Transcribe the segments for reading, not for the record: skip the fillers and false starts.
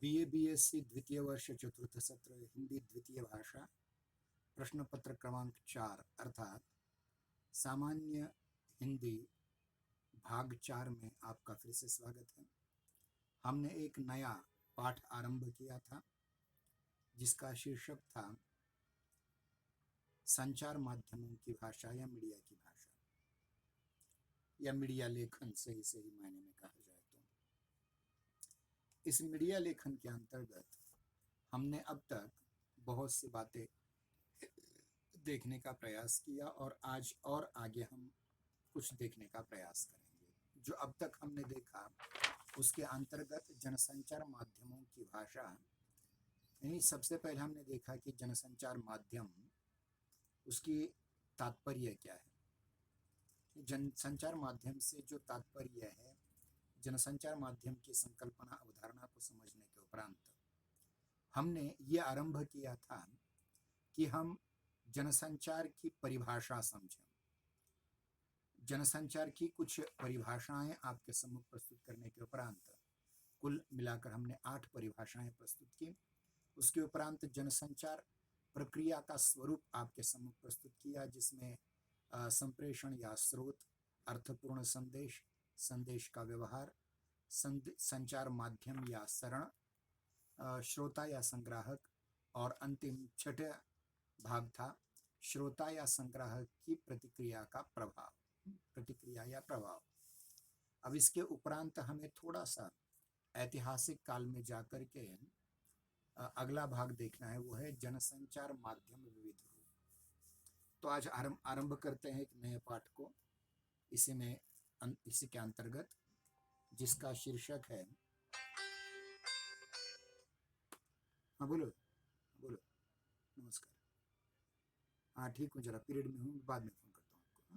BA BSc द्वितीय वर्ष चतुर्थ सत्र हिंदी द्वितीय भाषा प्रश्न पत्र क्रमांक 4 अर्थात सामान्य हिंदी भाग 4 में आपका फिर से स्वागत है। हमने एक नया पाठ आरंभ किया था जिसका शीर्षक था संचार माध्यमों की भाषा या मीडिया की भाषा या मीडिया लेखन सही मायने में कहा जाए तो। इस मीडिया लेखन के अंतर्गत हमने अब तक बहुत सी बातें देखने का प्रयास किया और आज और आगे हम कुछ देखने का प्रयास करेंगे। जो अब तक हमने देखा उसके अंतर्गत जनसंचार माध्यमों की भाषा, यानी सबसे पहले हमने देखा कि जनसंचार माध्यम उसकी तात्पर्य क्या है। जनसंचार माध्यम से जो तात्पर्य है, जनसंचार माध्यम की संकल्पना अवधारणा को समझने के उपरांत हमने ये आरंभ किया था कि हम जनसंचार की परिभाषा समझें। जनसंचार की कुछ परिभाषाएं आपके सम्मुख प्रस्तुत करने के उपरांत कुल मिलाकर हमने 8 परिभाषाएं प्रस्तुत की। उसके उपरांत जनसंचार प्रक्रिया का स्वरूप आपके सम्मुख प्रस्तुत किया, जिसमें संप्रेषण या स्रोत, अर्थपूर्ण संदेश, संदेश का व्यवहार, संचार माध्यम या सरण, श्रोता या संग्राहक, और अंतिम छठा भाग था श्रोता या संग्राहक की प्रतिक्रिया का प्रभाव, प्रतिक्रिया या प्रभाव। अब इसके उपरांत हमें थोड़ा सा ऐतिहासिक काल में जाकर के अगला भाग देखना है, वो है जनसंचार माध्यम विविध रूप। तो आज आरंभ करते हैं एक नए पाठ को, इसी के अंतर्गत जिसका शीर्षक है, हाँ बोलो बोलो, नमस्कार, हाँ ठीक हूँ, जरा पीरियड में हूँ, बाद में फोन करता हूँ आपको।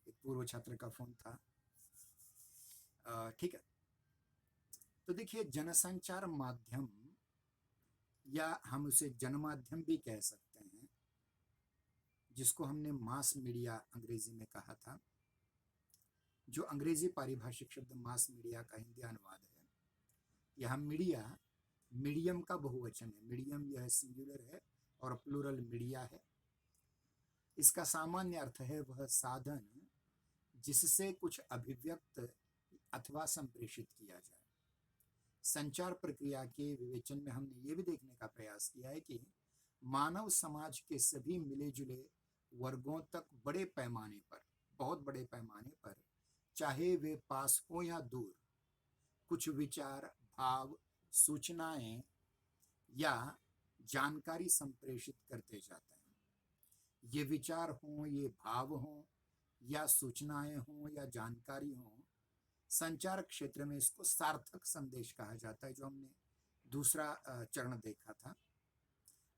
एक पूर्व छात्र का फोन था, ठीक है। तो देखिए, जनसंचार माध्यम या हम उसे जनमाध्यम भी कह सकते हैं, जिसको हमने मास मीडिया अंग्रेजी में कहा था। जो अंग्रेजी पारिभाषिक शब्द मास मीडिया का हिंदी अनुवाद है, यहाँ मीडिया मीडियम का बहुवचन है। मीडियम यह सिंगुलर है और प्लूरल मीडिया है। इसका सामान्य अर्थ है वह साधन जिससे कुछ अभिव्यक्त अथवा संप्रेषित किया जाए। संचार प्रक्रिया के विवेचन में हमने ये भी देखने का प्रयास किया है कि मानव समाज के सभी मिले जुले वर्गों तक बड़े पैमाने पर, बहुत बड़े पैमाने पर, चाहे वे पास हो या दूर, कुछ विचार, भाव, सूचनाएं या जानकारी संप्रेषित करते जाते हैं। ये विचार हों, ये भाव हों, या सूचनाएं हों या जानकारी हो, संचार क्षेत्र में इसको सार्थक संदेश कहा जाता है, जो हमने दूसरा चरण देखा था।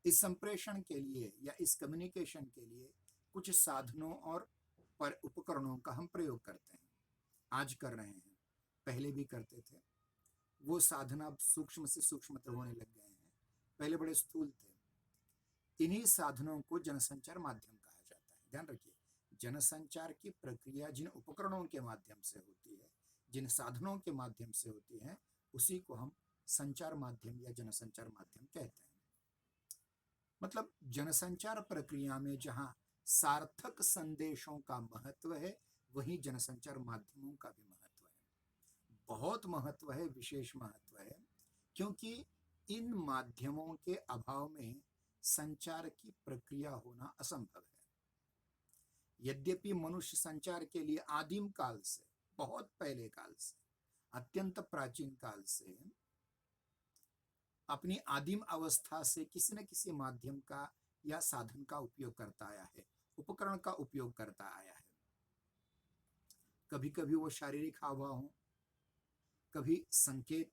इस संप्रेषण के लिए या इस कम्युनिकेशन के लिए कुछ साधनों और उपकरणों का हम प्रयोग करते हैं, आज कर रहे हैं, पहले भी करते थे। वो साधन अब सूक्ष्म से सूक्ष्मतर होने लग गए हैं, पहले बड़े स्थूल थे। इन्हीं साधनों को जनसंचार माध्यम कहा जाता है। ध्यान रखिए, जनसंचार की प्रक्रिया जिन उपकरणों के माध्यम से होती है, जिन साधनों के माध्यम से होती है, उसी को हम संचार माध्यम या जनसंचार माध्यम कहते हैं। मतलब जनसंचार प्रक्रिया में जहां सार्थक संदेशों का महत्व है, वहीं जनसंचार माध्यमों का भी महत्व है। बहुत महत्व है, विशेष महत्व है, क्योंकि इन माध्यमों के अभाव में संचार की प्रक्रिया होना असंभव है। यद्यपि मनुष्य संचार के लिए आदिम काल से, बहुत पहले काल से, अत्यंत प्राचीन काल से, अपनी आदिम अवस्था से किसी न किसी माध्यम का या साधन का उपयोग करता आया है, उपकरण का उपयोग करता आया है। कभी कभी वो शारीरिक हावभाव हो, कभी संकेत,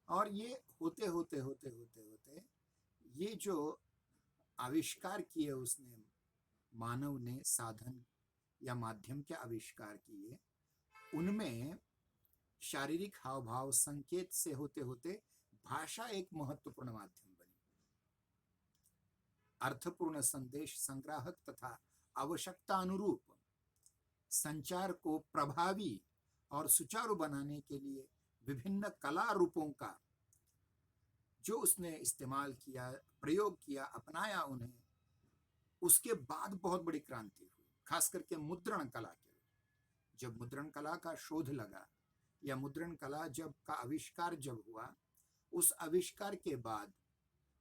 और ये होते होते होते होते होते ये जो आविष्कार किए उसने, मानव ने साधन या माध्यम के आविष्कार किए, उनमें शारीरिक हाव भाव, संकेत से होते होते भाषा एक महत्वपूर्ण माध्यम बनी। अर्थपूर्ण संदेश संग्राहक तथा आवश्यकता अनुरूप संचार को प्रभावी और सुचारू बनाने के लिए विभिन्न कला रूपों का जो उसने इस्तेमाल किया, प्रयोग किया, अपनाया उन्हें, उसके बाद बहुत बड़ी क्रांति हुई, खास करके मुद्रण कला के रूप। जब मुद्रण कला का शोध लगा या मुद्रण कला जब का आविष्कार जब हुआ, उस आविष्कार के बाद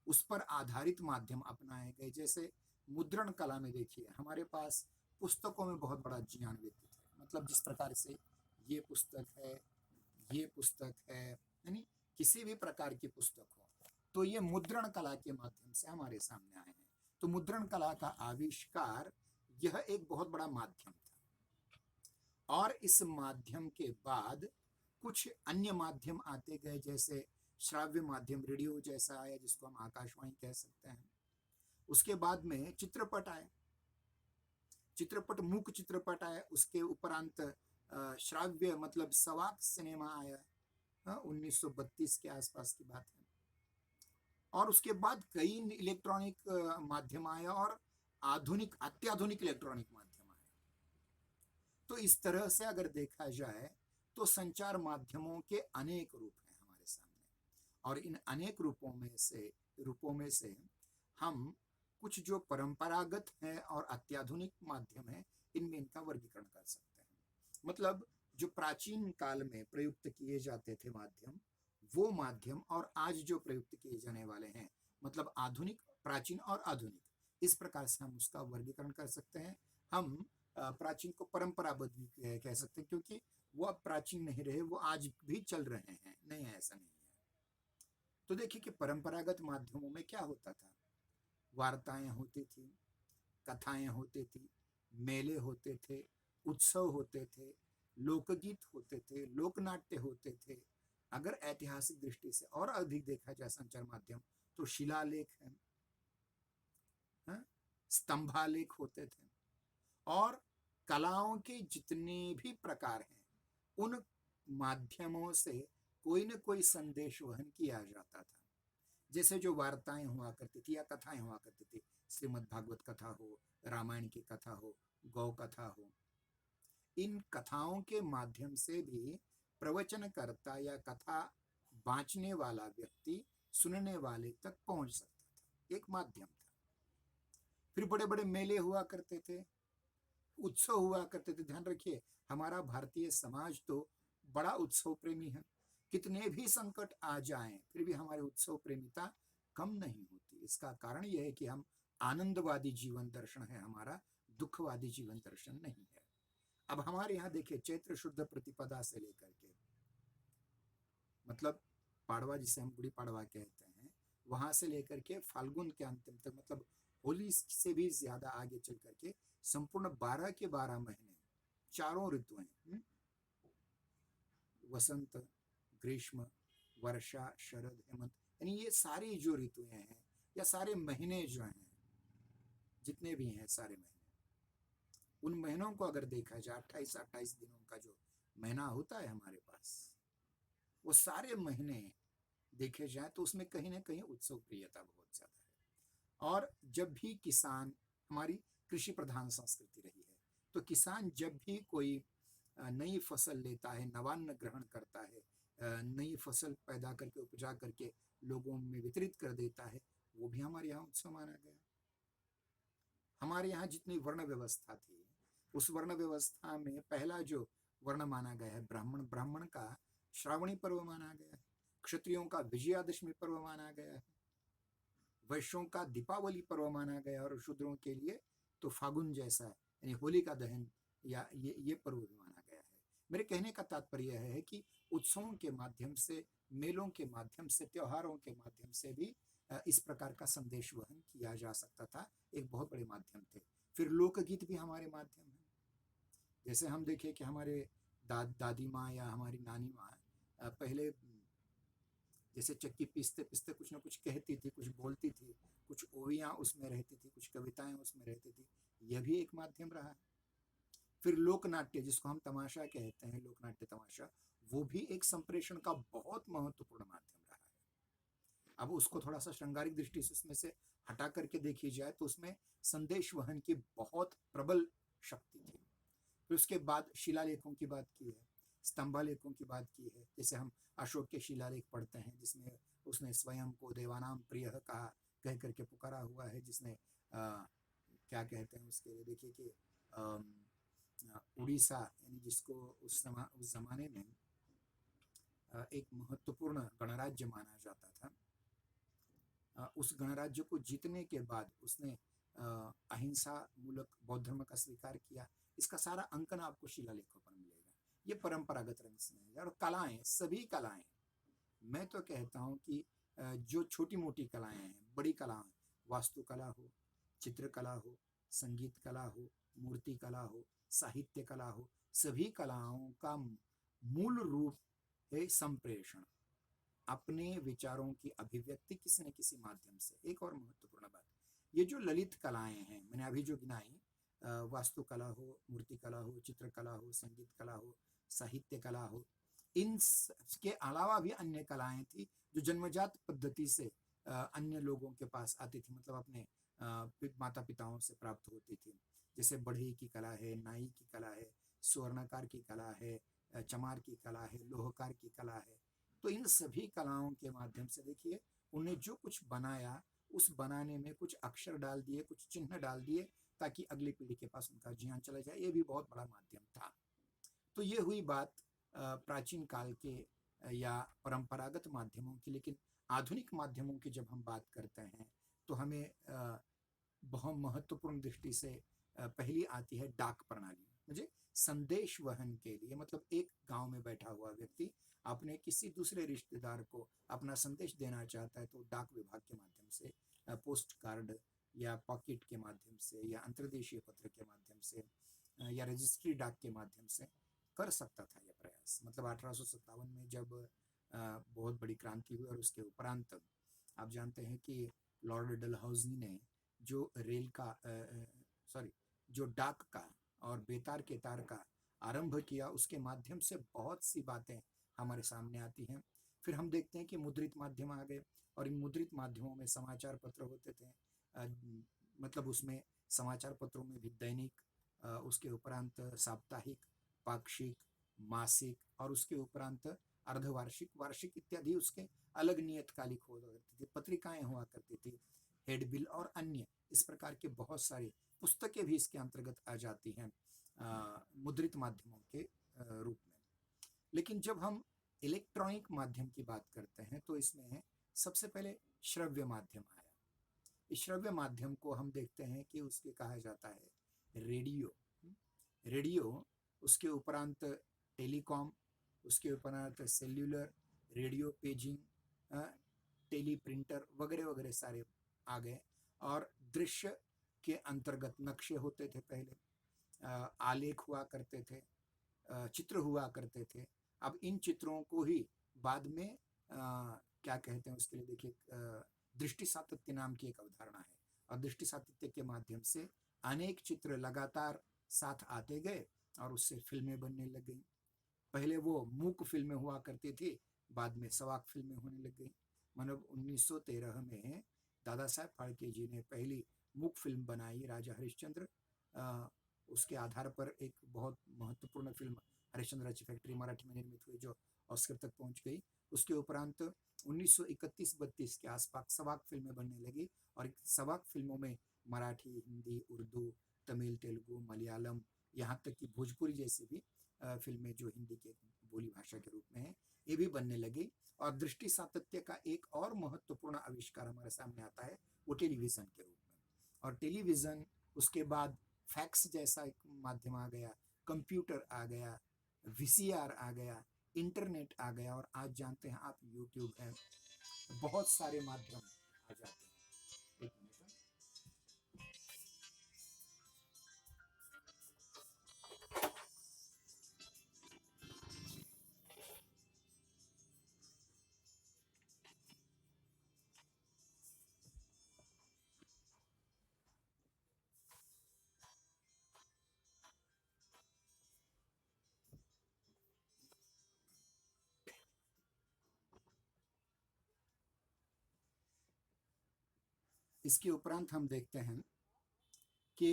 उस पर आधारित माध्यम अपनाए गए। जैसे मुद्रण कला में देखिए, हमारे पास पुस्तकों में बहुत बड़ा ज्ञान व्यतीत है। मतलब जिस प्रकार से ये पुस्तक है, ये पुस्तक है, यानी किसी भी प्रकार की पुस्तक हो, तो ये मुद्रण कला के माध्यम से हमारे सामने आए हैं। तो मुद्रण कला का आविष्कार यह एक बहुत बड़ा माध्यम था। और इस माध्यम के बाद कुछ अन्य माध्यम आते गए, जैसे श्राव्य माध्यम, रेडियो जैसा आया जिसको हम आकाशवाणी कह सकते हैं। उसके बाद में चित्रपट आए, चित्रपट, मूक चित्रपट आए। उसके उपरांत श्राव्य मतलब सवाक सिनेमा आया, 1932 के आसपास की बात है। और उसके बाद कई इलेक्ट्रॉनिक माध्यम आया और आधुनिक, अत्याधुनिक इलेक्ट्रॉनिक माध्यम आया। तो इस तरह से अगर देखा जाए तो संचार माध्यमों के अनेक रूप हैं हमारे सामने, और इन अनेक रूपों में से हम कुछ जो परंपरागत हैं और अत्याधुनिक माध्यम हैं, इनमें इनका वर्गीकरण कर सकते हैं। मतलब जो प्राचीन काल में प्रयुक्त किए जाते थे माध्यम, वो माध्यम और आज जो प्रयुक्त किए जाने वाले हैं, मतलब आधुनिक, प्राचीन और आधुनिक, इस प्रकार से हम उसका वर्गीकरण कर सकते हैं। हम प्राचीन को परंपरागत भी कह सकते हैं, क्योंकि वो अब प्राचीन नहीं रहे, वो आज भी चल रहे हैं, नहीं है ऐसा नहीं है। तो देखिए कि परंपरागत माध्यमों में क्या होता था। वार्ताएं होती थी, कथाएं होती थी, मेले होते थे, उत्सव होते थे, लोकगीत होते थे, लोकनाट्य होते थे। अगर ऐतिहासिक दृष्टि से और अधिक देखा जाए संचार माध्यम, तो शिलालेख है, स्तंभालेख होते थे, और कलाओं के जितने भी प्रकार हैं, उन माध्यमों से कोई न कोई संदेश वहन किया जाता था। जैसे जो वार्ताएं हुआ करती थी या कथाएं हुआ करती थी, श्रीमद् भागवत कथा हो, रामायण की कथा हो, गौ कथा हो, इन कथाओं के माध्यम से भी प्रवचनकर्ता या कथा बांचने वाला व्यक्ति सुनने वाले तक पहुंच सकता था, एक माध्यम था। फिर बड़े बड़े मेले हुआ करते थे, उत्सव हुआ करते थे। ध्यान रखिए, हमारा भारतीय समाज तो बड़ा उत्सव प्रेमी है। कितने भी संकट आ जाएं, फिर भी हमारे उत्सव प्रेमिता कम नहीं होती। इसका कारण यह है कि हम आनंदवादी जीवन दर्शन है हमारा, दुखवादी जीवन दर्शन नहीं है। अब हमारे यहाँ देखिए, चैत्र शुद्ध प्रतिपदा से लेकर के, मतलब पाड़वा जिसे हम गुड़ी पाड़वा कहते हैं, वहां से लेकर के फाल्गुन के अंतिम तक, मतलब होली से भी ज्यादा आगे चल करके संपूर्ण 12 के 12 महीने, चारों ऋतुएं, वसंत, ग्रीष्म, वर्षा, शरद, हेमंत, यानी ये सारी जो ऋतुएं हैं या सारे महीने जो हैं, जितने भी हैं सारे महीने, उन महीनों को अगर देखा जाए, 28-28 दिनों का जो महीना होता है हमारे पास, वो सारे महीने देखे जाए तो उसमें कहीं ना कहीं उत्सव प्रियता बहुत ज्यादा है। और जब भी किसान, हमारी कृषि प्रधान संस्कृति रही है, तो किसान जब भी कोई नई फसल लेता है, नवान्न ग्रहण करता है, नई फसल पैदा करके, उपजा करके लोगों में वितरित कर देता है, वो भी हमारे यहाँ उत्सव माना गया। हमारे यहाँ जितनी वर्ण व्यवस्था थी, उस वर्ण व्यवस्था में पहला जो वर्ण माना गया है ब्राह्मण, ब्राह्मण का श्रावणी पर्व माना गया है, क्षत्रियों का विजयादशमी पर्व माना गया है, वैश्यों का दीपावली पर्व माना गया, और शूद्रों के लिए तो फागुन जैसा, यानी होली का दहन या ये पर्व भी माना गया है। मेरे कहने का तात्पर्य है कि उत्सवों के माध्यम से, मेलों के माध्यम से, त्योहारों के माध्यम से भी इस प्रकार का संदेश वहन किया जा सकता था, एक बहुत बड़े माध्यम थे। फिर लोकगीत भी हमारे माध्यम है। जैसे हम देखें कि हमारे दादी माँ या हमारी नानी माँ पहले जैसे चक्की पीसते पीसते कुछ ना कुछ कहती थी, कुछ बोलती थी, कुछ ओवियां उसमें रहती थी, कुछ कविताएं उसमें रहती थी, यह भी एक माध्यम रहा है। फिर लोकनाट्य, जिसको हम तमाशा कहते हैं, लोकनाट्य तमाशा, वो भी एक संप्रेषण का बहुत महत्वपूर्ण माध्यम रहा है। अब उसको थोड़ा सा श्रृंगारिक दृष्टि से उसमें से हटा करके देखी जाए तो उसमें संदेश वहन की बहुत प्रबल शक्ति थी। फिर उसके बाद शिलालेखों की बात की है, स्तंभालेखों की बात की है, जैसे हम अशोक के शिलालेख पढ़ते हैं जिसमें उसने स्वयं को देवानाम प्रिय कहा कह करके पुकारा हुआ है, जिसने क्या कहते हैं उसके लिए, देखिए कि उड़ीसा यानी जिसको उस जमाने में एक महत्वपूर्ण गणराज्य माना जाता था, उस गणराज्य को जीतने के बाद उसने अहिंसा मूलक बौद्ध धर्म का स्वीकार किया। इसका सारा अंकन आपको शिलालेखों पर मिलेगा। ये परंपरागत रंग से है। और कलाएं, सभी कलाएं, मैं तो कहता हूं कि जो छोटी मोटी कलाएं हैं, बड़ी कलाएं, वास्तुकला हो, चित्रकला हो, संगीत कला हो, मूर्ति कला हो, साहित्य कला हो, सभी कलाओं का मूल रूप है संप्रेषण, अपने विचारों की अभिव्यक्ति किसी न किसी माध्यम से। एक और महत्वपूर्ण बात, ये जो ललित कलाएं हैं मैंने अभी जो गिनाई, वास्तुकला हो, मूर्ति कला हो, चित्रकला हो, संगीत कला हो, साहित्य कला हो, इन के अलावा भी अन्य कलाएं थी जो जन्मजात पद्धति से अन्य लोगों के पास आती थी, मतलब अपने माता पिताओं से प्राप्त होती थी। जैसे बढ़ई की कला है, नाई की कला है, स्वर्णकार की कला है, चमार की कला है, लोहकार की कला है। तो इन सभी कलाओं के माध्यम से देखिए उन्हें जो कुछ बनाया, उस बनाने में कुछ अक्षर डाल दिए, कुछ चिन्ह डाल दिए, ताकि अगली पीढ़ी के पास उनका ज्ञान चला जाए। ये भी बहुत बड़ा माध्यम था। तो ये हुई बात प्राचीन काल के या परंपरागत माध्यमों की। लेकिन आधुनिक माध्यमों की जब हम बात करते हैं तो हमें बहुत महत्वपूर्ण दृष्टि से पहली आती है डाक प्रणाली। मुझे संदेश वहन के लिए, मतलब एक गांव में बैठा हुआ व्यक्ति अपने किसी दूसरे रिश्तेदार को अपना संदेश देना चाहता है तो डाक विभाग के माध्यम से, पोस्ट कार्ड या पॉकेट के माध्यम से या अंतर्देशीय पत्र के माध्यम से या रजिस्ट्री डाक के माध्यम से कर सकता था यह प्रयास। मतलब 1857 में जब बहुत बड़ी क्रांति हुई और उसके उपरांत आप जानते हैं कि लॉर्ड डलहौजी ने जो रेल का सॉरी जो डाक का और बेतार के तार का आरंभ किया, उसके माध्यम से बहुत सी बातें हमारे सामने आती हैं। फिर हम देखते हैं कि मुद्रित माध्यम आ गए और इन मुद्रित माध्यमों में समाचार पत्र होते थे, मतलब उसमें समाचार पत्रों में भी दैनिक, उसके उपरांत साप्ताहिक, पाक्षिक, मासिक और उसके उपरांत अर्धवार्षिक, वार्षिक इत्यादि उसके अलग नियतकालिक हुआ करती थी, पत्रिकाएं हुआ करती थी, हेडबिल और अन्य इस प्रकार के बहुत सारी पुस्तकें भी इसके अंतर्गत आ जाती हैं मुद्रित माध्यमों के रूप में। लेकिन जब हम इलेक्ट्रॉनिक माध्यम की बात करते हैं तो इसमें सबसे पहले श्रव्य माध्यम आया। इस श्रव्य माध्यम को हम देखते हैं कि उसके कहा जाता है रेडियो। रेडियो, उसके उपरांत टेलीकॉम, उसके उपरांत cellular, radio paging, teleprinter वगैरह वगैरह सारे आ गए। और दृश्य के अंतर्गत नक्शे होते थे पहले, आलेख हुआ करते थे, चित्र हुआ करते थे। अब इन चित्रों को ही बाद में क्या कहते हैं उसके लिए, देखिए दृष्टि सातत्य नाम की एक अवधारणा है और दृष्टि सातत्य के माध्यम से अनेक चित्र लगातार साथ आते गए और उससे फिल्में बनने लग गई। पहले वो मूक फिल्में हुआ करती थी, बाद में सवाक फिल्में होने लग गई। मतलब 1913 में दादा साहब फाल्के जी ने पहली मूक फिल्म बनाई, राजा हरिश्चंद्र। उसके आधार पर एक बहुत महत्वपूर्ण फिल्म हरिश्चंद्राची फैक्ट्री मराठी में निर्मित हुई जो ऑस्कर तक पहुंच गई। उसके उपरांत 1931-32 के आसपास सवाक फिल्में बनने लगी और सवाक फिल्मों में मराठी, हिंदी, उर्दू, तमिल, तेलुगु, मलयालम, यहाँ तक कि भोजपुरी जैसी भी फिल्में जो हिंदी के बोली भाषा के रूप में है, ये भी बनने लगी। और दृष्टि सातत्य का एक और महत्वपूर्ण आविष्कार हमारे सामने आता है वो टेलीविजन के रूप में। और टेलीविजन, उसके बाद फैक्स जैसा एक माध्यम आ गया, कंप्यूटर आ गया, वीसीआर आ गया, इंटरनेट आ गया और आज जानते हैं आप यूट्यूब है, बहुत सारे माध्यम आ जाते हैं। एक मिनट। इसके उपरांत हम देखते हैं कि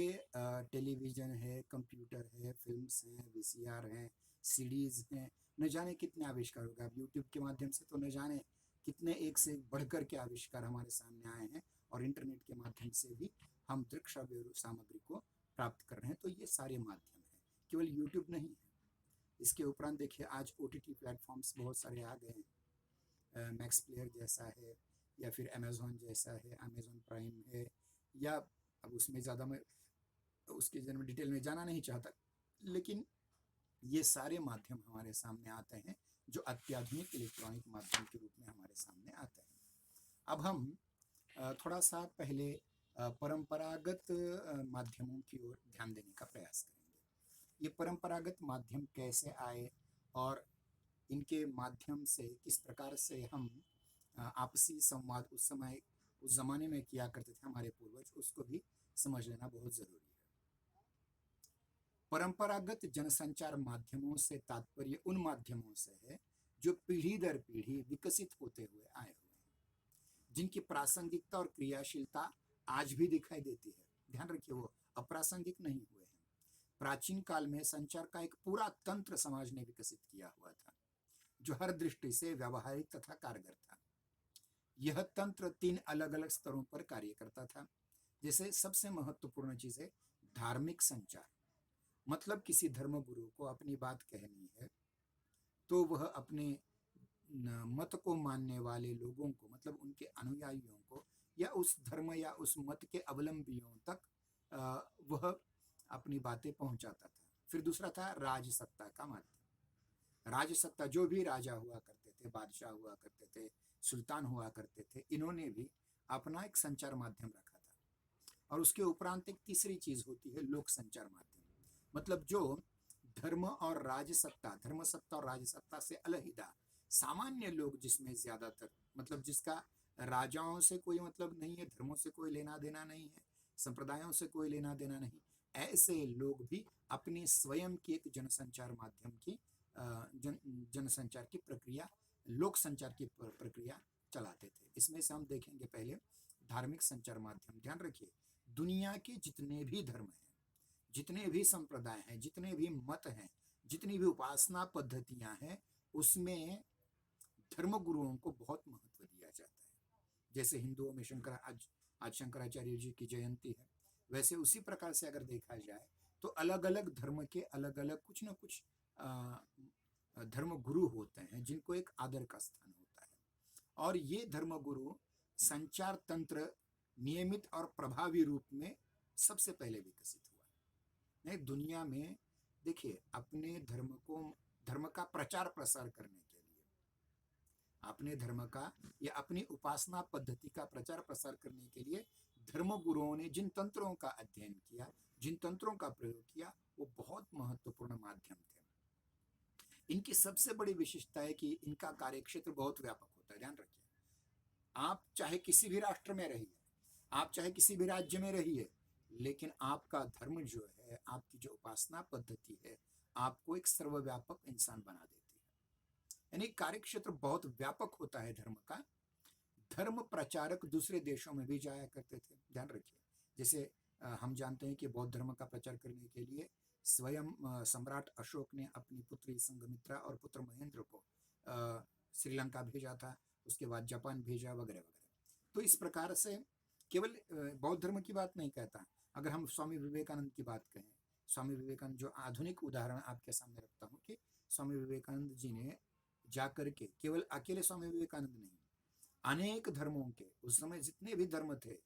टेलीविज़न है, कंप्यूटर है, फ़िल्म्स हैं, वीसीआर हैं, सीडीज़ हैं, न जाने कितने आविष्कार हो गए। अब यूट्यूब के माध्यम से तो न जाने कितने एक से एक बढ़कर के आविष्कार हमारे सामने आए हैं, और इंटरनेट के माध्यम से भी हम दृश्य सामग्री को प्राप्त कर रहे हैं। तो ये सारे माध्यम हैं, केवल यूट्यूब नहीं है। इसके उपरांत देखिए, आज ओटीटी प्लेटफॉर्म्स बहुत सारे आ गए हैं। मैक्स प्लेयर जैसा है, या फिर अमेज़न जैसा है, अमेज़न प्राइम है, या अब उसमें ज़्यादा मैं उसके जन्म डिटेल में जाना नहीं चाहता, लेकिन ये सारे माध्यम हमारे सामने आते हैं जो अत्याधुनिक इलेक्ट्रॉनिक माध्यम के रूप में हमारे सामने आते हैं। अब हम थोड़ा सा पहले परंपरागत माध्यमों की ओर ध्यान देने का प्रयास करेंगे। ये परंपरागत माध्यम कैसे आए, और इनके माध्यम से किस प्रकार से हम आपसी संवाद उस ज़माने में किया करते थे हमारे पूर्वज, उसको भी समझ लेना बहुत ज़रूरी है। परंपरागत जनसंचार माध्यमों से तात्पर्य उन माध्यमों से है जो पीढ़ी दर पीढ़ी विकसित होते हुए आए हुए हैं, जिनकी प्रासंगिकता और क्रियाशीलता आज भी दिखाई देती है। ध्यान रखिए, वो अप्रासंगिक नहीं हुए हैं। प्राचीन काल में संचार का एक पूरा तंत्र समाज ने विकसित किया हुआ था, जो हर दृष्टि से व्यावहारिक तथा कारगर था। यह तंत्र 3 अलग अलग स्तरों पर कार्य करता था। जैसे सबसे महत्वपूर्ण चीज है धार्मिक संचार। मतलब किसी धर्मगुरु को अपनी बात कहनी है, तो वह अपने मत को मानने वाले लोगों को, मतलब उनके अनुयायियों को, या उस धर्म या उस मत के अवलंबियों तक वह अपनी बातें पहुंचाता था। फिर दूसरा था राजसत्ता का माध्यम। राजसत्ता, जो भी राजा हुआ करते थे, बादशाह हुआ करते थे, सुल्तान हुआ करते थे, इन्होंने भी अपना एक संचार माध्यम रखा था। और उसके उपरांत एक तीसरी चीज होती है लोक संचार माध्यम। मतलब जो धर्म सत्ता और राजसत्ता से अलहिदा सामान्य लोग, जिसमें ज्यादातर, मतलब जिसका राजाओं से कोई मतलब नहीं है, धर्मों से कोई लेना देना नहीं है, संप्रदायों से कोई लेना देना नहीं, ऐसे लोग भी अपनी स्वयं की एक जनसंचार माध्यम की जनसंचार की प्रक्रिया, लोक संचार की प्रक्रिया चलाते थे। इसमें से हम देखेंगे पहले धार्मिक संचार माध्यम। ध्यान रखिए, दुनिया के जितने भी धर्म हैं, जितने भी संप्रदाय हैं, जितने भी मत हैं, जितनी भी उपासना पद्धतियां हैं, उसमें धर्म गुरुओं को बहुत महत्व दिया जाता है। जैसे हिंदुओं में आज शंकराचार्य जी की जयंती है, वैसे उसी प्रकार से अगर देखा जाए तो अलग अलग धर्म के अलग अलग कुछ न कुछ धर्म गुरु होते हैं, जिनको एक आदर का स्थान होता है। और ये धर्म गुरु संचार तंत्र नियमित और प्रभावी रूप में सबसे पहले विकसित हुआ। नहीं, दुनिया में देखिए, अपने धर्म का प्रचार प्रसार करने के लिए, अपने धर्म का या अपनी उपासना पद्धति का प्रचार प्रसार करने के लिए धर्म गुरुओं ने जिन तंत्रों का अध्ययन किया, जिन तंत्रों का प्रयोग किया, वो बहुत महत्वपूर्ण माध्यम थे। इनकी सबसे बड़ी विशेषता है कि इनका कार्यक्षेत्र बहुत व्यापक होता है। ध्यान रखिए, आप चाहे किसी भी राष्ट्र में रहिए, आप चाहे किसी भी राज्य में रहिए, लेकिन आपका धर्म जो है, आपकी जो उपासना पद्धति है, आपको एक सर्वव्यापक इंसान बना देती है। यानी कार्यक्षेत्र बहुत व्यापक होता है धर्म का। धर्म प्रचारक दूसरे देशों में भी जाया करते थे। ध्यान रखिए, जैसे हम जानते हैं कि बौद्ध धर्म का प्रचार करने के लिए स्वयं सम्राट अशोक ने अपनी पुत्री संघमित्रा और पुत्र महेंद्र को श्रीलंका भेजा था, उसके बाद जापान भेजा, वगैरह वगैरह। तो इस प्रकार से केवल बौद्ध धर्म की बात नहीं कहता। अगर हम स्वामी विवेकानंद की बात कहें, स्वामी विवेकानंद जो आधुनिक उदाहरण आपके सामने रखता हूँ, कि स्वामी विवेकानंद जी ने जाकर के, केवल अकेले स्वामी विवेकानंद नहीं, अनेक धर्मों के, उस समय जितने भी धर्म थे,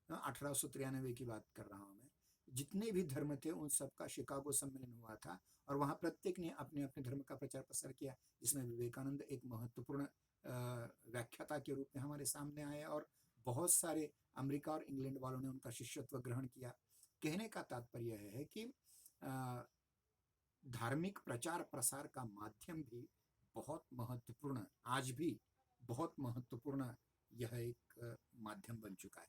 1893 की बात कर रहा हूँ मैं, जितने भी धर्म थे उन सबका शिकागो सम्मेलन हुआ था, और वहाँ प्रत्येक ने अपने अपने धर्म का प्रचार प्रसार किया, जिसमें विवेकानंद एक महत्वपूर्ण व्याख्याता के रूप में हमारे सामने आए, और बहुत सारे अमेरिका और इंग्लैंड वालों ने उनका शिष्यत्व ग्रहण किया। कहने का तात्पर्य है कि धार्मिक प्रचार प्रसार का माध्यम भी बहुत महत्वपूर्ण, आज भी बहुत महत्वपूर्ण यह एक माध्यम बन चुका है।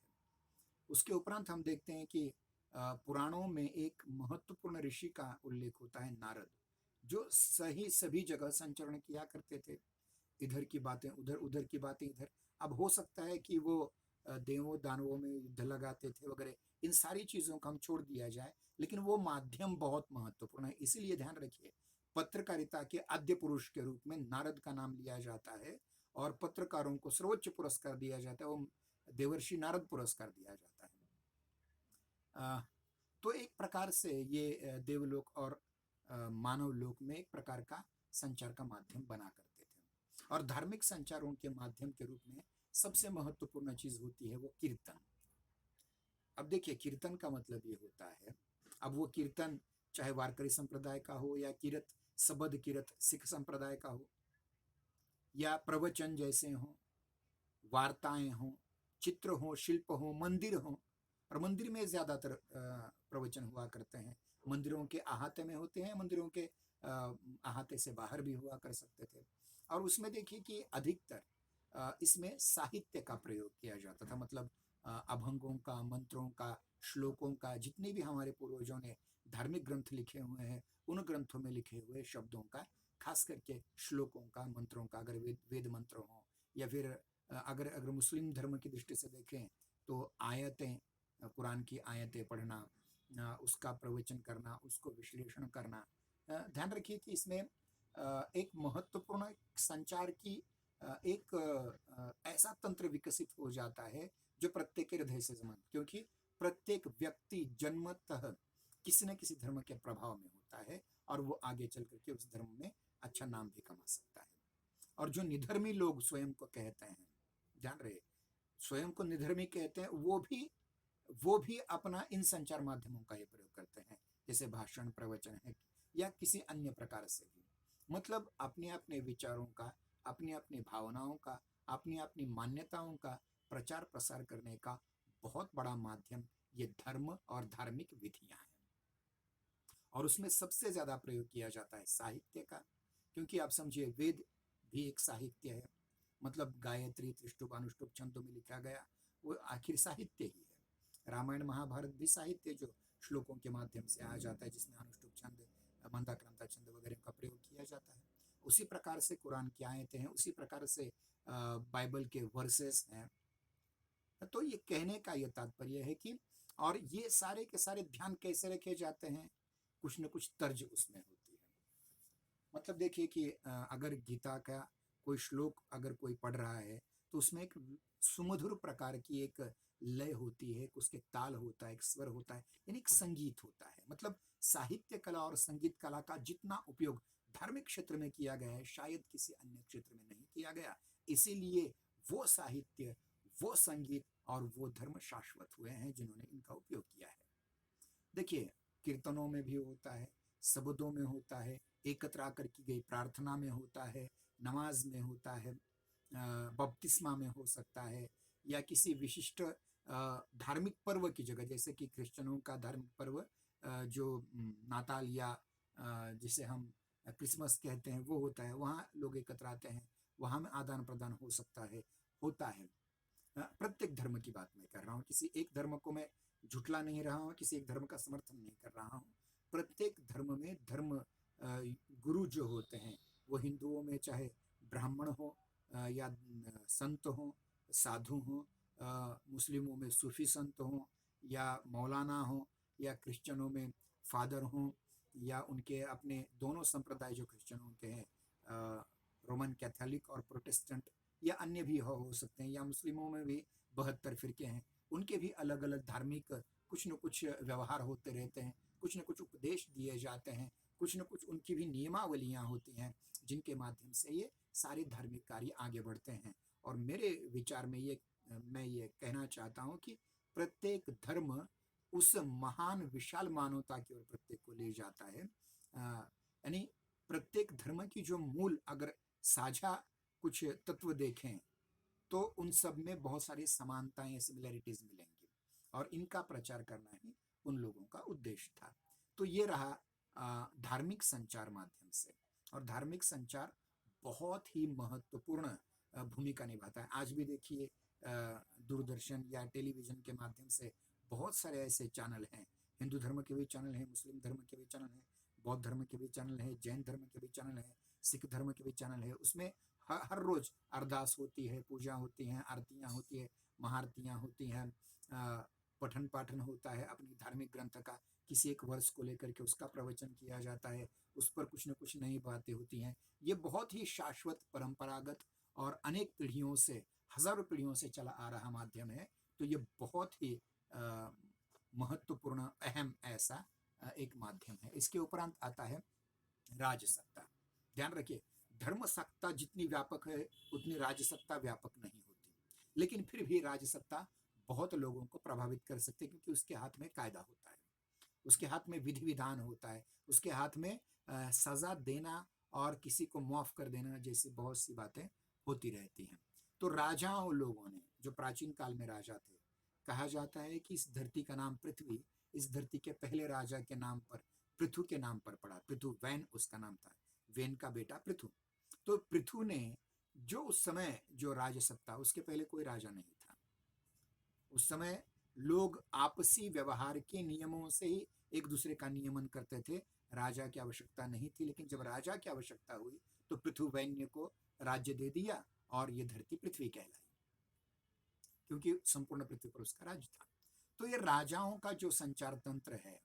उसके उपरांत हम देखते हैं कि पुराणों में एक महत्वपूर्ण ऋषि का उल्लेख होता है, नारद, जो सभी जगह संचरण किया करते थे। इधर की बातें उधर, उधर की बातें इधर। अब हो सकता है कि वो देवों दानवों में युद्ध लगाते थे वगैरह, इन सारी चीज़ों को हम छोड़ दिया जाए, लेकिन वो माध्यम बहुत महत्वपूर्ण है। इसीलिए ध्यान रखिए, पत्रकारिता के आद्य पुरुष के रूप में नारद का नाम लिया जाता है और पत्रकारों को सर्वोच्च पुरस्कार दिया जाता है, वो देवर्षि नारद पुरस्कार दिया जाता है। तो एक प्रकार से ये देवलोक और मानव लोक में एक प्रकार का संचार का माध्यम बना करते थे। और धार्मिक संचारों के माध्यम के रूप में सबसे महत्वपूर्ण चीज होती है वो कीर्तन। अब देखिए, कीर्तन का मतलब ये होता है, अब वो कीर्तन चाहे वारकरी संप्रदाय का हो या कीरत सबद कीरत सिख संप्रदाय का हो या प्रवचन जैसे हो, वार्ताएं हो, चित्र हो, शिल्प हो, मंदिर हो। और मंदिर में ज्यादातर प्रवचन हुआ करते हैं, मंदिरों के अहाते में होते हैं, मंदिरों के अहाते से बाहर भी हुआ कर सकते थे। और उसमें देखिए कि अधिकतर इसमें साहित्य का प्रयोग किया जाता था, मतलब अभंगों का, मंत्रों का, श्लोकों का, जितने भी हमारे पूर्वजों ने धार्मिक ग्रंथ लिखे हुए हैं उन ग्रंथों में लिखे हुए शब्दों का, खास करके श्लोकों का, मंत्रों का, अगर वेद मंत्र हो या फिर अगर अगर मुस्लिम धर्म की दृष्टि से देखें तो आयतें, कुरान की आयतें पढ़ना, उसका प्रवचन करना, उसको विश्लेषण करना। ध्यान रखिए कि इसमें एक महत्वपूर्ण संचार की एक ऐसा तंत्र विकसित हो जाता है जो प्रत्येक के हृदय से संबंध, क्योंकि प्रत्येक व्यक्ति जन्मतः किसी न किसी धर्म के प्रभाव में होता है और वो आगे चल करके उस धर्म में अच्छा नाम भी कमा सकता है। और जो निधर्मी लोग स्वयं को कहते हैं, ध्यान रहे, स्वयं को निधर्मी कहते हैं, वो भी अपना इन संचार माध्यमों का ये प्रयोग करते हैं, जैसे भाषण, प्रवचन है या किसी अन्य प्रकार से भी। मतलब अपने अपने विचारों का, अपनी अपनी भावनाओं का, अपनी अपनी मान्यताओं का प्रचार प्रसार करने का बहुत बड़ा माध्यम ये धर्म और धार्मिक विधियां हैं। और उसमें सबसे ज्यादा प्रयोग किया जाता है साहित्य का, क्योंकि आप समझिए वेद भी एक साहित्य है, मतलब गायत्री, त्रिष्टुप, अनुष्टुप छंदों में लिखा गया वो आखिर साहित्य ही है। रामायण महाभारत भी साहित्य जो श्लोकों के माध्यम से आ जाता है, जिसमें अनुष्टुप छंद, मंदाक्रांता छंद वगैरह का प्रयोग किया जाता है। उसी प्रकार से कुरान की आयतें हैं, उसी प्रकार से बाइबल के वर्सेस हैं। तो ये कहने का ये तात्पर्य है कि, और ये सारे के सारे ध्यान कैसे रखे जाते हैं, कुछ न कुछ तर्ज उसमें होती है। मतलब देखिए कि अगर गीता का कोई श्लोक अगर कोई पढ़ रहा है तो उसमें एक सुमधुर प्रकार की एक लय होती है, उसके ताल होता है, एक स्वर होता है, यानी एक संगीत होता है। मतलब साहित्य कला और संगीत कला का जितना उपयोग धार्मिक क्षेत्र में किया गया है शायद किसी अन्य क्षेत्र में नहीं किया गया। इसीलिए वो साहित्य, वो संगीत और वो धर्म शाश्वत हुए हैं जिन्होंने इनका उपयोग किया है। देखिए, कीर्तनों में भी होता है, शब्दों में होता है, एकत्र आकर की गई प्रार्थना में होता है, नमाज में होता है, बपतिस्मा में हो सकता है, या किसी विशिष्ट धार्मिक पर्व की जगह, जैसे कि क्रिश्चियनों का धार्मिक पर्व जो नाताल या जिसे हम क्रिसमस कहते हैं वो होता है, वहाँ लोग एकत्र आते हैं, वहाँ में आदान प्रदान हो सकता है, होता है। प्रत्येक धर्म की बात मैं कर रहा हूँ, किसी एक धर्म को मैं झुटला नहीं रहा हूँ, किसी एक धर्म का समर्थन नहीं कर रहा हूँ। प्रत्येक धर्म में धर्म गुरु जो होते हैं, वो हिंदुओं में चाहे ब्राह्मण हो या संत हो, साधु हो, मुस्लिमों में सूफी संत हो या मौलाना हो, या क्रिश्चियनों में फादर हो, या उनके अपने दोनों संप्रदाय जो क्रिश्चियनों के हैं, रोमन कैथोलिक और प्रोटेस्टेंट, या अन्य भी हो सकते हैं, या मुस्लिमों में भी 72 फिरके हैं, उनके भी अलग अलग धार्मिक कुछ न कुछ व्यवहार होते रहते हैं, कुछ न कुछ उपदेश दिए जाते हैं, कुछ न कुछ उनकी भी नियमावलियां होती हैं जिनके माध्यम से ये सारे धार्मिक कार्य आगे बढ़ते हैं। और मेरे विचार में मैं ये कहना चाहता हूँ कि प्रत्येक धर्म उस महान विशाल मानवता की ओर प्रत्येक को ले जाता है। यानी प्रत्येक धर्म की जो मूल अगर साझा कुछ तत्व देखें तो उन सब में बहुत सारी समानताएं, सिमिलैरिटीज मिलेंगी, और इनका प्रचार करना ही उन लोगों का उद्देश्य था। तो ये रहा धार्मिक संचार माध्यम से। और धार्मिक संचार बहुत ही महत्वपूर्ण भूमिका निभाता है। आज भी देखिए दूरदर्शन या टेलीविजन के माध्यम से बहुत सारे ऐसे चैनल हैं, हिंदू धर्म के भी चैनल हैं, मुस्लिम धर्म के भी चैनल हैं, बौद्ध धर्म के भी चैनल हैं, जैन धर्म के भी चैनल हैं, सिख धर्म के भी चैनल है। उसमें हर रोज अरदास होती है, पूजा होती है, आरतियां होती है, महाआरतियां होती हैं, पठन पाठन होता है अपनी धार्मिक ग्रंथ का, किसी एक वर्ष को लेकर के उसका प्रवचन किया जाता है, उस पर कुछ न कुछ नई बातें होती हैं। ये बहुत ही शाश्वत, परंपरागत और अनेक पीढ़ियों से, हजारों पीढ़ियों से चला आ रहा माध्यम है। तो ये बहुत ही महत्वपूर्ण, अहम ऐसा एक माध्यम है। इसके उपरांत आता है राजसत्ता। ध्यान रखिए, धर्म सत्ता जितनी व्यापक है उतनी राजसत्ता व्यापक नहीं होती, लेकिन फिर भी राजसत्ता बहुत लोगों को प्रभावित कर सकती है, क्योंकि उसके हाथ में कायदा होता है, उसके हाथ में विधि विधान होता है, उसके हाथ में सजा देना और किसी को माफ कर देना जैसी बहुत सी बातें होती रहती हैं। तो राजाओं लोगों ने, जो प्राचीन काल में राजा थे, कहा जाता है कि इस धरती का नाम पृथ्वी इस धरती के पहले राजा के नाम पर, पृथु के नाम पर पड़ा। पृथु, वैन उसका नाम था, वैन का बेटा पृथु। तो पृथु ने जो उस समय जो राजसत्ता, उसके पहले कोई राजा नहीं था, उस समय लोग आपसी व्यवहार के नियमों से ही एक दूसरे का नियमन करते थे, राजा की आवश्यकता नहीं थी। लेकिन जब राजा की आवश्यकता हुई तो पृथुवैन्य को राज्य दे दिया और ये धरती पृथ्वी कहलाई, क्योंकि संपूर्ण पृथ्वी पर उसका राज्य था। तो ये राजाओं का जो संचार तंत्र है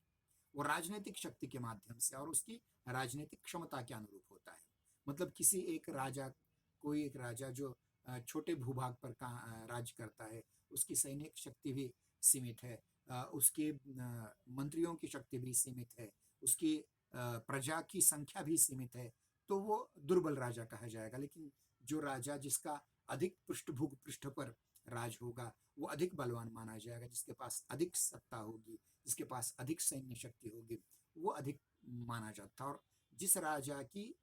वो राजनीतिक शक्ति के माध्यम से और उसकी राजनीतिक क्षमता के अनुरूप होता है। मतलब किसी एक राजा, कोई एक राजा जो छोटे भूभाग पर राज्य करता है, उसकी सैनिक शक्ति भी सीमित है, उसके मंत्रियों की शक्ति भी सीमित है, उसकी प्रजा की संख्या भी सीमित है, तो वो दुर्बल राजा कहा जाएगा। लेकिन जो राजा जिसका अधिक पृष्ठभूग पृष्ठ पर राज होगा वो अधिक बलवान माना जाएगा, जिसके पास अधिक सत्ता होगी, जिसके पास अधिक सैन्य शक्ति होगी, वो अधिक माना जाता। और जिस राजा की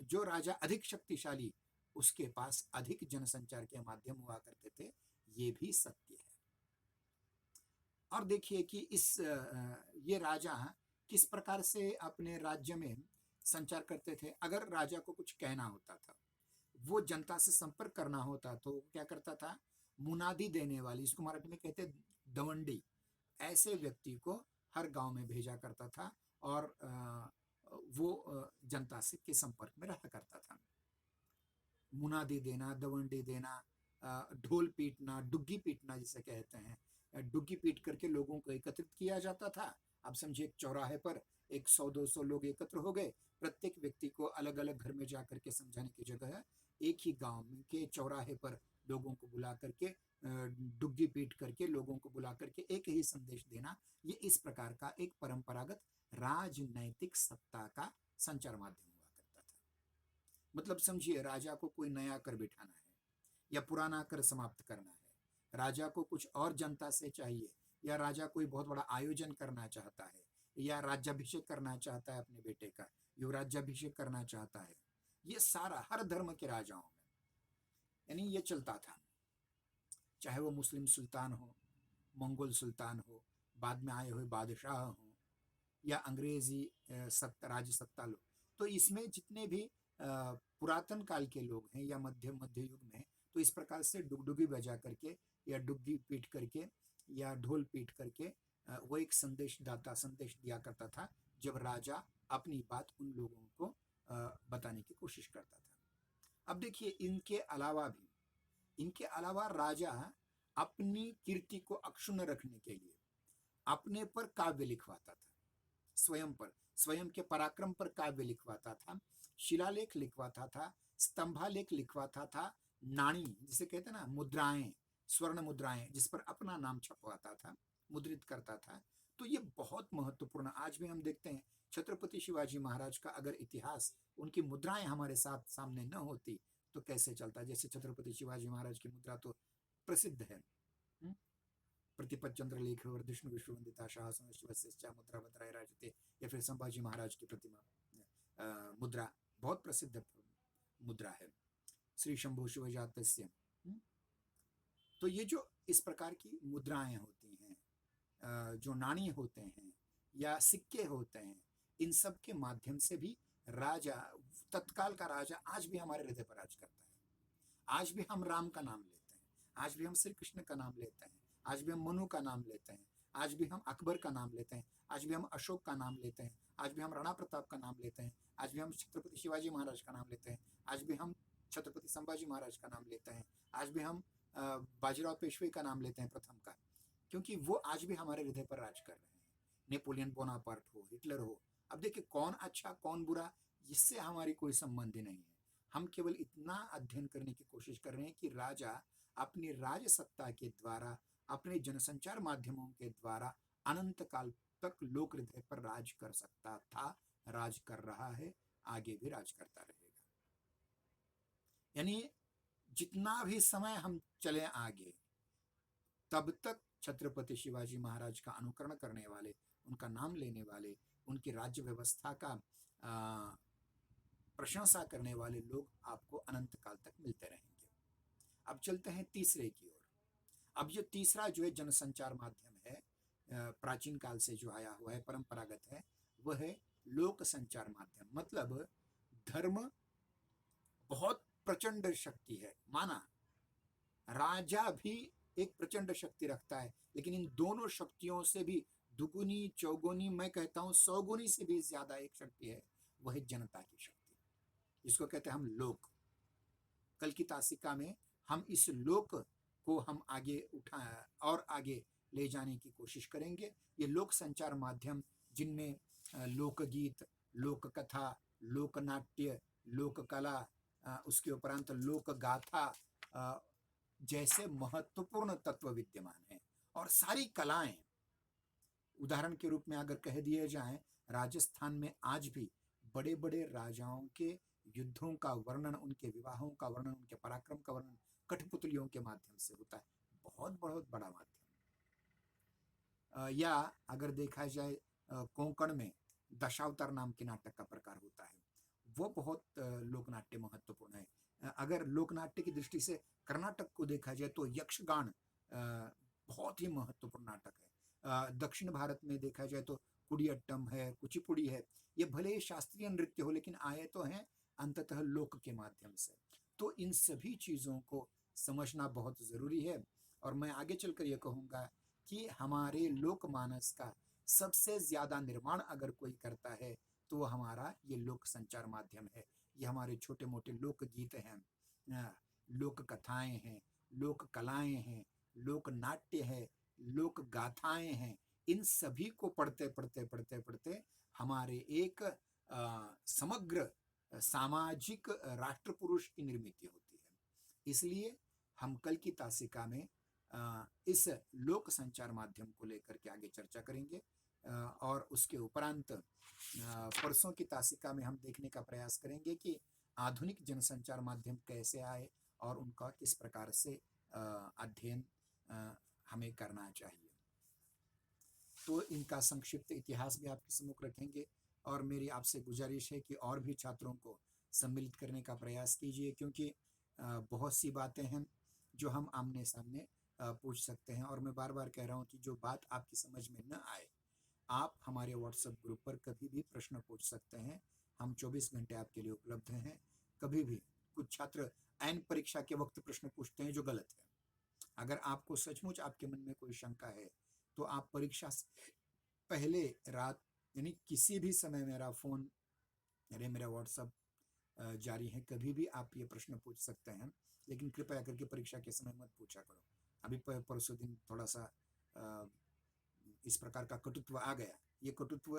जो राजा अधिक शक्तिशाली, उसके पास अधिक जनसंचार के माध्यम हुआ करते थे, ये भी सत्य है। और देखिए कि ये राजा किस प्रकार से अपने राज्य में संचार करते थे। अगर राजा को कुछ कहना होता था, वो जनता से संपर्क करना होता, तो क्या करता था, मुनादी देने वाली, इसको मराठी में कहते दवंडी, ऐसे व्यक्ति को हर गांव में भेजा करता था और वो जनता से के संपर्क में रहा करता था। मुनादी देना, दवंडी देना, ढोल पीटना, डुग्गी पीटना जिसे कहते हैं, डुग्गी पीट करके लोगों को एकत्रित किया जाता था। अब समझिए एक चौराहे पर 100-200 लोग एकत्र हो गए, प्रत्येक व्यक्ति को अलग अलग घर में जाकर के समझाने की जगह एक ही गांव के चौराहे पर लोगों को बुला करके डुग्गी पीट करके लोगों को बुला करके एक ही संदेश देना, ये इस प्रकार का एक परंपरागत राजनैतिक सत्ता का संचार माध्यम हुआ करता था। मतलब समझिए, राजा को कोई नया कर बिठाना है या पुराना कर समाप्त करना है, राजा को कुछ और जनता से चाहिए, या राजा कोई बहुत बड़ा आयोजन करना चाहता है, या राज्याभिषेक करना चाहता है अपने बेटे का, युवराज्याभिषेक करना चाहता है, ये सारा हर धर्म के राजाओं में यानी ये चलता था। चाहे वो मुस्लिम सुल्तान हो, मंगोल सुल्तान हो, बाद में आए हुए बादशाह हो, या अंग्रेजी राज सत्ता लोग, तो इसमें जितने भी पुरातन काल के लोग हैं या मध्य युग में, तो इस प्रकार से डुगडुगी बजा करके या डुग्गी पीट करके या ढोल पीट करके वो एक संदेश दिया करता था, जब राजा अपनी बात उन लोगों को बताने की कोशिश करता था। अब देखिए, इनके अलावा राजा अपनी कीर्ति को अक्षुण्ण रखने के लिए अपने पर काव्य लिखवाता था, स्वयं के पराक्रम पर काव्य लिखवाता था, शिलालेख लिखवाता था, स्तंभालेख लिखवाता था, नाणी जिसे कहते हैं ना, मुद्राएं, स्वर्ण मुद्राएं, जिस पर अपना नाम छपवाता था, मुद्रित करता था। तो ये बहुत महत्वपूर्ण, आज भी हम देखते हैं छत्रपति शिवाजी महाराज का अगर इतिहास, उनकी मुद्राएं हमारे साथ सामने न होती तो कैसे चलता। जैसे छत्रपति शिवाजी महाराज की मुद्रा तो प्रसिद्ध है, प्रतिपद चंद्र लेख वर्धिष्णु विश्ववंदिता शासन शिवस्या मुद्रा भद्राय राजते, या फिर संभाजी महाराज की प्रतिमा मुद्रा बहुत प्रसिद्ध मुद्रा है, श्री शंभु शिवजातस्य। तो ये जो इस प्रकार की मुद्राएं होती हैं, जो नाणी होते हैं या सिक्के होते हैं, इन सब के माध्यम से भी राजा, तत्काल का राजा आज भी हमारे हृदय पर राज करता है। आज भी हम राम का नाम लेते हैं, आज भी हम श्री कृष्ण का नाम लेते हैं, आज भी हम मनु का नाम लेते हैं, आज भी हम अकबर का नाम लेते हैं, आज भी हम अशोक का नाम लेते हैं, आज भी हम राणा प्रताप का नाम लेते हैं, आज भी हम छत्रपति शिवाजी महाराज का नाम लेते हैं, आज भी हम छत्रपति संभाजी महाराज का नाम लेते हैं, आज भी हम बाजीराव पेशवे का नाम लेते हैं प्रथम का। क्योंकि वो आज भी हमारे हृदय पर राज कर रहे हैं। नेपोलियन बोनापार्ट हो, हिटलर हो, अब देखिए कौन अच्छा कौन बुरा, इससे हमारी कोई संबंध ही नहीं है। हम केवल इतना अध्ययन करने की कोशिश कर रहे हैं कि राजा अपनी राजसत्ता के द्वारा, अपने जनसंचार माध्यमों के द्वारा अनंत काल तक लोक हृदय पर राज कर सकता था, राज कर रहा है, आगे भी राज करता रहेगा। यानी जितना भी समय हम चले आगे, तब तक छत्रपति शिवाजी महाराज का अनुकरण करने वाले, उनका नाम लेने वाले, उनकी राज्य व्यवस्था का प्रशंसा करने वाले लोग आपको अनंत काल तक मिलते रहेंगे। अब चलते हैं तीसरे की ओर। अब ये तीसरा जो है जनसंचार माध्यम है, प्राचीन काल से जो आया हुआ है, परंपरागत है, वह है लोक संचार माध्यम। मतलब धर्म बहुत प्रचंड शक्ति है, माना राजा भी एक प्रचंड शक्ति रखता है, लेकिन इन दोनों शक्तियों से भी दुगुनी चौगुनी, मैं कहता हूं 100 गुनी से भी ज्यादा एक शक्ति है, वह है जनता की शक्ति, जिसको कहते हैं हम लोक। कल की तासिका में हम इस लोक को हम आगे उठा और आगे ले जाने की कोशिश करेंगे। ये लोक संचार माध्यम, जिनमें लोकगीत, लोक कथा, लोक नाट्य, लोक कला, उसके उपरांत लोक गाथा जैसे महत्वपूर्ण तत्व विद्यमान हैं। और सारी कलाएं, उदाहरण के रूप में अगर कह दिए जाएं, राजस्थान में आज भी बड़े बड़े राजाओं के युद्धों का वर्णन, उनके विवाहों का वर्णन, उनके पराक्रम का वर्णन कठपुतलियों के माध्यम से होता है। बहुत बहुत बड़ा माध्यम। या अगर देखा जाए कोंकण में दशावतार नाम के नाटक का प्रकार होता है, वो बहुत लोकनाट्य महत्वपूर्ण है। अगर लोकनाट्य की दृष्टि से कर्नाटक को देखा जाए तो यक्षगान बहुत ही महत्वपूर्ण नाटक है। दक्षिण भारत में देखा जाए तो कुडियट्टम है, कुचिपुड़ी है, ये भले ही शास्त्रीय नृत्य हो, लेकिन आए तो हैं अंततः लोक के माध्यम से। तो इन सभी चीजों को समझना बहुत जरूरी है। और मैं आगे चलकर यह कहूंगा कि हमारे लोकमानस का सबसे ज्यादा निर्माण अगर कोई करता है तो वो हमारा ये लोक संचार माध्यम है। ये हमारे छोटे मोटे लोक गीत हैं, लोक कथाएं हैं, लोक कलाएं हैं, लोक नाट्य है, लोक गाथाएं हैं। इन सभी को पढ़ते पढ़ते पढ़ते पढ़ते हमारे एक समग्र सामाजिक राष्ट्र पुरुष की निर्मित होती है। इसलिए हम कल की तासिका में इस लोक संचार माध्यम को लेकर के आगे चर्चा करेंगे। और उसके उपरांत परसों की तासिका में हम देखने का प्रयास करेंगे कि आधुनिक जनसंचार माध्यम कैसे आए और उनका किस प्रकार से अध्ययन हमें करना चाहिए। तो इनका संक्षिप्त इतिहास भी आपके सम्मुख रखेंगे। और मेरी आपसे गुजारिश है कि और भी छात्रों को सम्मिलित करने का प्रयास कीजिए, क्योंकि बहुत सी बातें हैं जो हम आमने सामने पूछ सकते हैं। और मैं बार बार कह रहा हूं कि जो बात आपकी समझ में न आए, आप हमारे व्हाट्सएप ग्रुप पर कभी भी प्रश्न पूछ सकते हैं। हम 24 घंटे आपके लिए उपलब्ध हैं। कभी भी, कुछ छात्र ऐन परीक्षा के वक्त प्रश्न पूछते हैं जो गलत है। अगर आपको सचमुच आपके मन में कोई शंका है तो आप परीक्षा से पहले रात, यानी किसी भी समय मेरा फोन, मेरा व्हाट्सएप जारी है, कभी भी आप ये प्रश्न पूछ सकते हैं। लेकिन कृपया करके परीक्षा के समय मत पूछा करो। अभी परसों दिन थोड़ा सा इस प्रकार का कटुत्व आ गया। ये कटुत्व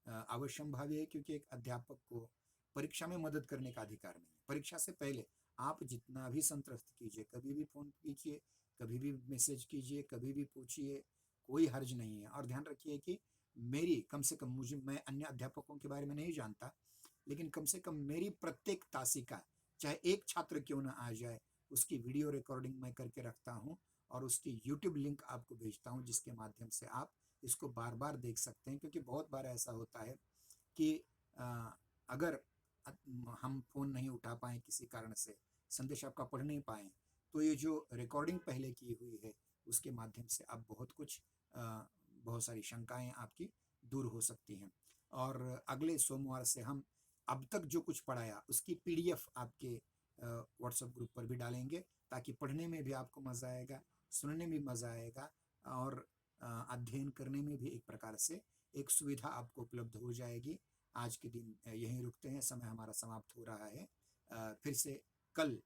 अवश्यंभावी है, क्योंकि एक अध्यापक को परीक्षा में मदद करने का अधिकार नहीं है। परीक्षा से पहले आप जितना भी संत्रस्त कीजिए, कभी भी फोन कीजिए, कभी भी मैसेज कीजिए, कभी भी पूछिए, कोई हर्ज नहीं है। और ध्यान रखिए कि मेरी, कम से कम मैं अन्य अध्यापकों के बारे में नहीं जानता, लेकिन कम से कम मेरी प्रत्येक तासिका, चाहे एक छात्र क्यों ना आ जाए, उसकी वीडियो रिकॉर्डिंग मैं करके रखता हूँ और उसकी यूट्यूब लिंक आपको भेजता हूँ, जिसके माध्यम से आप इसको बार बार देख सकते हैं। क्योंकि बहुत बार ऐसा होता है कि अगर हम फोन नहीं उठा पाए, किसी कारण से संदेश आपका पढ़ नहीं पाए, तो ये जो रिकॉर्डिंग पहले की हुई है उसके माध्यम से आप बहुत सारी शंकाएं आपकी दूर हो सकती हैं। और अगले सोमवार से हम अब तक जो कुछ पढ़ाया उसकी PDF आपके व्हाट्सएप ग्रुप पर भी डालेंगे, ताकि पढ़ने में भी आपको मजा आएगा, सुनने में भी मजा आएगा, और अध्ययन करने में भी एक प्रकार से एक सुविधा आपको उपलब्ध हो जाएगी। आज के दिन यहीं रुकते हैं, समय हमारा समाप्त हो रहा है। फिर से कल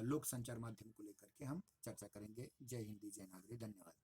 लोक संचार माध्यम को लेकर के हम चर्चा करेंगे। जय हिंदी, जय नागरी, धन्यवाद।